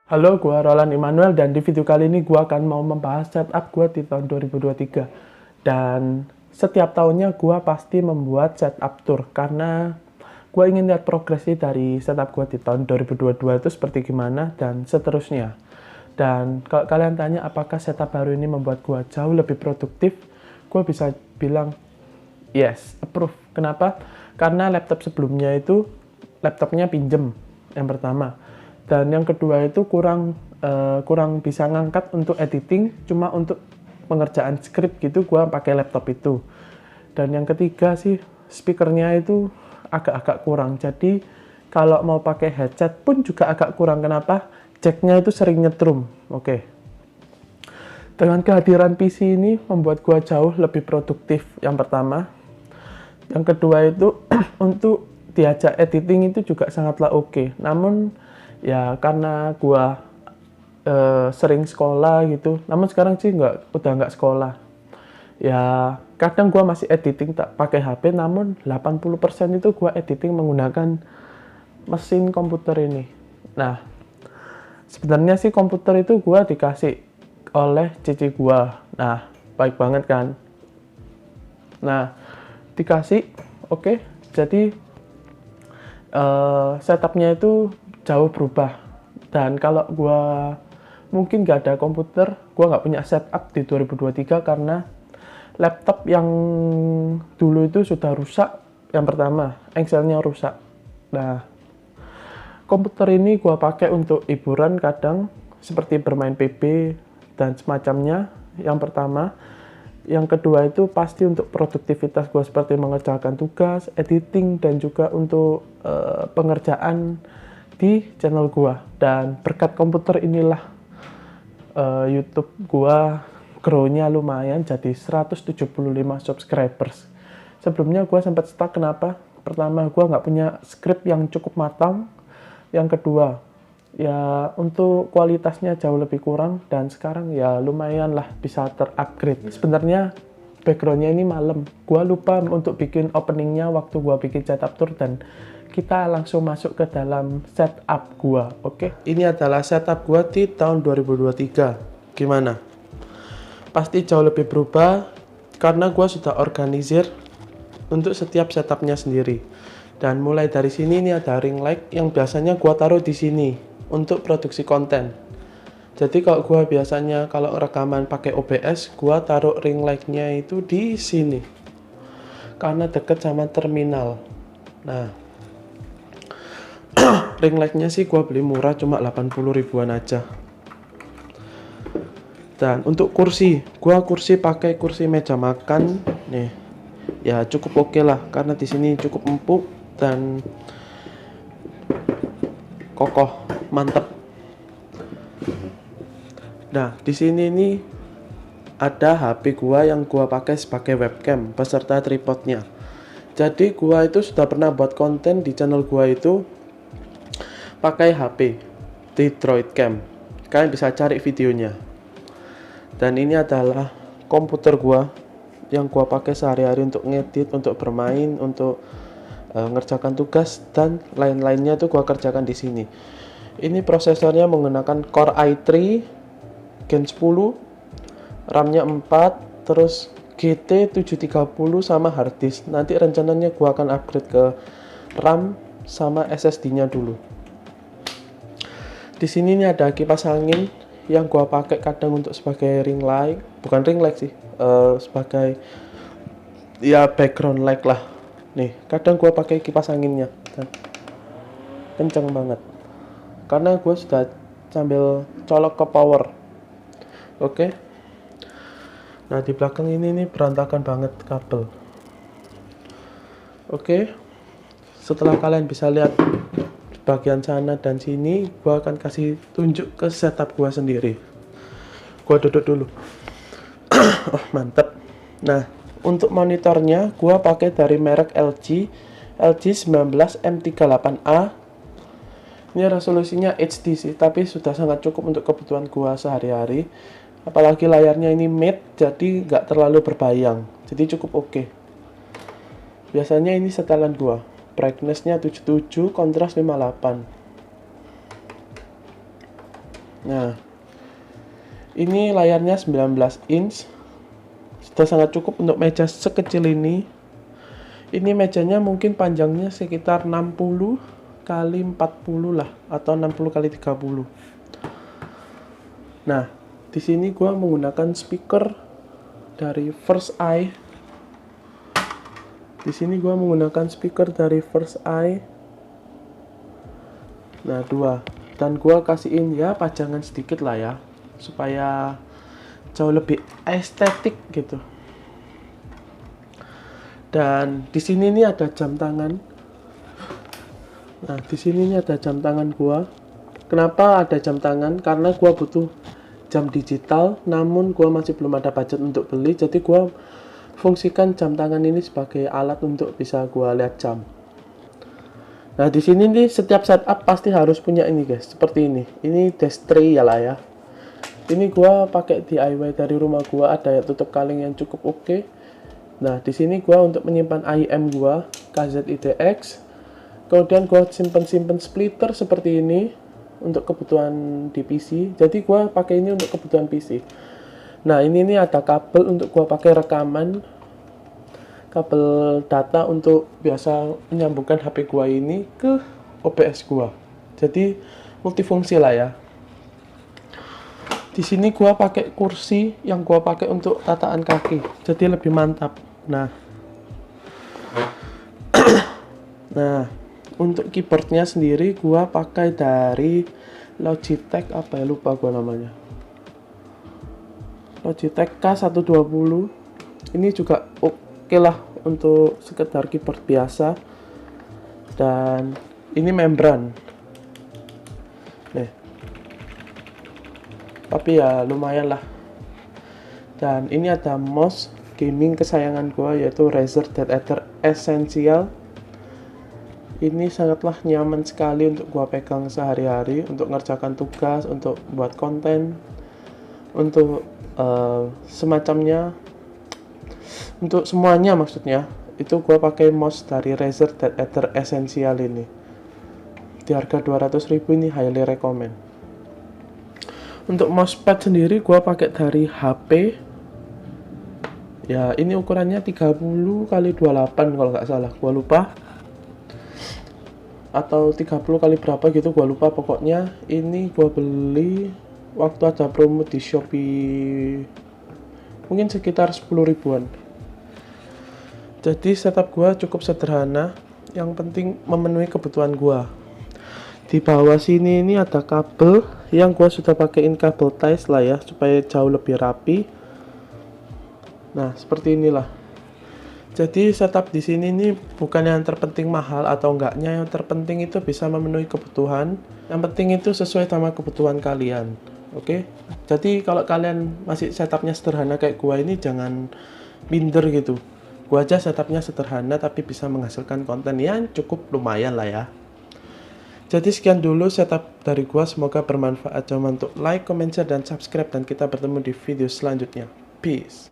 Halo, gua Roland Immanuel dan di video kali ini gua akan mau membahas setup gua di tahun 2023. Dan setiap tahunnya gua pasti membuat setup tour karena gua ingin lihat progresi dari setup gua di tahun 2022 itu seperti gimana dan seterusnya. Dan kalau kalian tanya apakah setup baru ini membuat gua jauh lebih produktif, gua bisa bilang yes, approve. Kenapa? Karena laptop sebelumnya itu laptopnya pinjem yang pertama. Dan yang kedua itu kurang bisa ngangkat untuk editing, cuma untuk pengerjaan script gitu gua pakai laptop itu. Dan yang ketiga sih speakernya itu agak-agak kurang. Jadi kalau mau pakai headset pun juga agak kurang. Kenapa? Jacknya itu sering nyetrum. Oke. Dengan kehadiran PC ini membuat gua jauh lebih produktif yang pertama. Yang kedua itu untuk diajak editing itu juga sangatlah oke. Namun ya karena gua sering sekolah gitu. Namun sekarang sih udah nggak sekolah. Ya kadang gua masih editing tak pakai HP, namun 80% itu gua editing menggunakan mesin komputer ini. Nah, sebenarnya sih komputer itu gua dikasih oleh cici gua. Nah, baik banget kan. Nah, dikasih, oke. Jadi setupnya itu jauh berubah. Dan kalau gue mungkin gak ada komputer, gue gak punya setup di 2023 karena laptop yang dulu itu sudah rusak. Yang pertama, engselnya rusak. Nah, komputer ini gue pakai untuk hiburan kadang, seperti bermain PB dan semacamnya. Yang pertama. Yang kedua itu pasti untuk produktivitas gue seperti mengerjakan tugas, editing, dan juga untuk pengerjaan di channel gue. Dan berkat komputer inilah YouTube gue grow-nya lumayan jadi 175 subscribers. Sebelumnya gue sempat stuck. Kenapa? Pertama, gue nggak punya script yang cukup matang. Yang kedua, ya untuk kualitasnya jauh lebih kurang, dan sekarang ya lumayan lah bisa terupgrade. Sebenarnya backgroundnya ini malam, gua lupa untuk bikin openingnya waktu gua bikin setup tour, dan kita langsung masuk ke dalam setup gua. Oke, ini adalah setup gua di tahun 2023. Gimana? Pasti jauh lebih berubah karena gua sudah organisir untuk setiap setupnya sendiri. Dan mulai dari sini ini ada ring light yang biasanya gua taruh di sini untuk produksi konten. Jadi kalau gua biasanya kalau rekaman pakai OBS, gua taruh ring light-nya itu di sini. Karena deket sama terminal. Nah, ring light-nya sih gua beli murah cuma 80 ribuan aja. Dan untuk kursi, gua pakai kursi meja makan nih. Ya cukup oke lah karena di sini cukup empuk dan kokoh, mantep. Nah, di sini nih ada HP gua yang gua pakai sebagai webcam beserta tripodnya. Jadi gua itu sudah pernah buat konten di channel gua itu pakai HP di Droidcam. Kalian bisa cari videonya. Dan ini adalah komputer gua yang gua pakai sehari-hari untuk ngedit, untuk bermain, untuk ngerjakan tugas dan lain-lainnya tuh gua kerjakan di sini. Ini prosesornya menggunakan Core i3 Gen 10, RAM-nya 4, terus GT 730 sama hard disk. Nanti rencananya gua akan upgrade ke RAM sama SSD-nya dulu. Di sini nih ada kipas angin yang gua pakai kadang untuk sebagai ring light, bukan ring light sih, sebagai ya background light lah. Nih, kadang gue pakai kipas anginnya dan kenceng banget karena gue sudah sambil colok ke power. Oke. Nah, di belakang ini nih berantakan banget kabel. Oke. Setelah kalian bisa lihat bagian sana dan sini, gue akan kasih tunjuk ke setup gue sendiri. Gue duduk dulu. Oh, mantep. Nah, untuk monitornya gua pakai dari merek LG 19 M38A. Ini resolusinya HD sih, tapi sudah sangat cukup untuk kebutuhan gua sehari-hari. Apalagi layarnya ini mid, jadi nggak terlalu berbayang, jadi cukup oke. Biasanya ini setelan gua, brightness-nya 77, kontras 58. Nah, ini layarnya 19 inch. Sudah sangat cukup untuk meja sekecil ini. Ini mejanya mungkin panjangnya sekitar 60 kali 40 lah, atau 60 kali 30. Nah, di sini gua menggunakan speaker dari First Eye. Di sini gua menggunakan speaker dari First Eye. Nah, 2. Dan gua kasihin ya pajangan sedikit lah ya, supaya jauh lebih estetik gitu. Dan di sini nih ada jam tangan. Nah, di sini nih ada jam tangan gua. Kenapa ada jam tangan? Karena gua butuh jam digital, namun gua masih belum ada budget untuk beli, jadi gua fungsikan jam tangan ini sebagai alat untuk bisa gua lihat jam. Nah, di sini nih setiap setup pasti harus punya ini guys, seperti ini. Ini desk tray ya lah ya. Ini gua pakai DIY dari rumah gua, ada tutup kaleng yang cukup oke. Nah, di sini gua untuk menyimpan IM gua KZIDX. Kemudian gua simpen splitter seperti ini untuk kebutuhan di PC. Jadi gua pakai ini untuk kebutuhan PC. Nah, ini nih ada kabel untuk gua pakai rekaman, kabel data untuk biasa menyambungkan HP gua ini ke OBS gua. Jadi multifungsi lah ya. Di sini gua pakai kursi yang gua pakai untuk tataan kaki, jadi lebih mantap. Nah, untuk keyboardnya sendiri gua pakai dari Logitech, apa ya, lupa gua namanya. Logitech K120. Ini juga oke lah untuk sekedar keyboard biasa. Dan ini membran. Nih. Tapi ya lumayan lah. Dan ini ada mouse gaming kesayangan gua, yaitu Razer DeadEther Essential. Ini sangatlah nyaman sekali untuk gua pegang sehari-hari, untuk ngerjakan tugas, untuk buat konten, untuk semacamnya, untuk semuanya maksudnya. Itu gua pakai mouse dari Razer DeadEther Essential ini. Di harga 200.000 ini highly recommend. Untuk mousepad sendiri gua pakai dari HP. Ya, ini ukurannya 30 kali 28 kalau nggak salah, gua lupa. Atau 30 kali berapa gitu, gua lupa. Pokoknya ini gua beli waktu ada promo di Shopee, mungkin sekitar 10 ribuan. Jadi setup gua cukup sederhana, yang penting memenuhi kebutuhan gua. Di bawah sini ini ada kabel yang gua sudah pakaiin kabel ties lah ya, supaya jauh lebih rapi. Nah, seperti inilah. Jadi setup di sini nih bukan yang terpenting mahal atau enggaknya, yang terpenting itu bisa memenuhi kebutuhan. Yang penting itu sesuai sama kebutuhan kalian. Oke? Jadi kalau kalian masih setupnya sederhana kayak gua ini, jangan minder gitu. Gua aja setupnya sederhana tapi bisa menghasilkan konten yang cukup lumayan lah ya. Jadi sekian dulu setup dari gua, semoga bermanfaat. Jangan lupa untuk like, comment, share, dan subscribe, dan kita bertemu di video selanjutnya. Peace.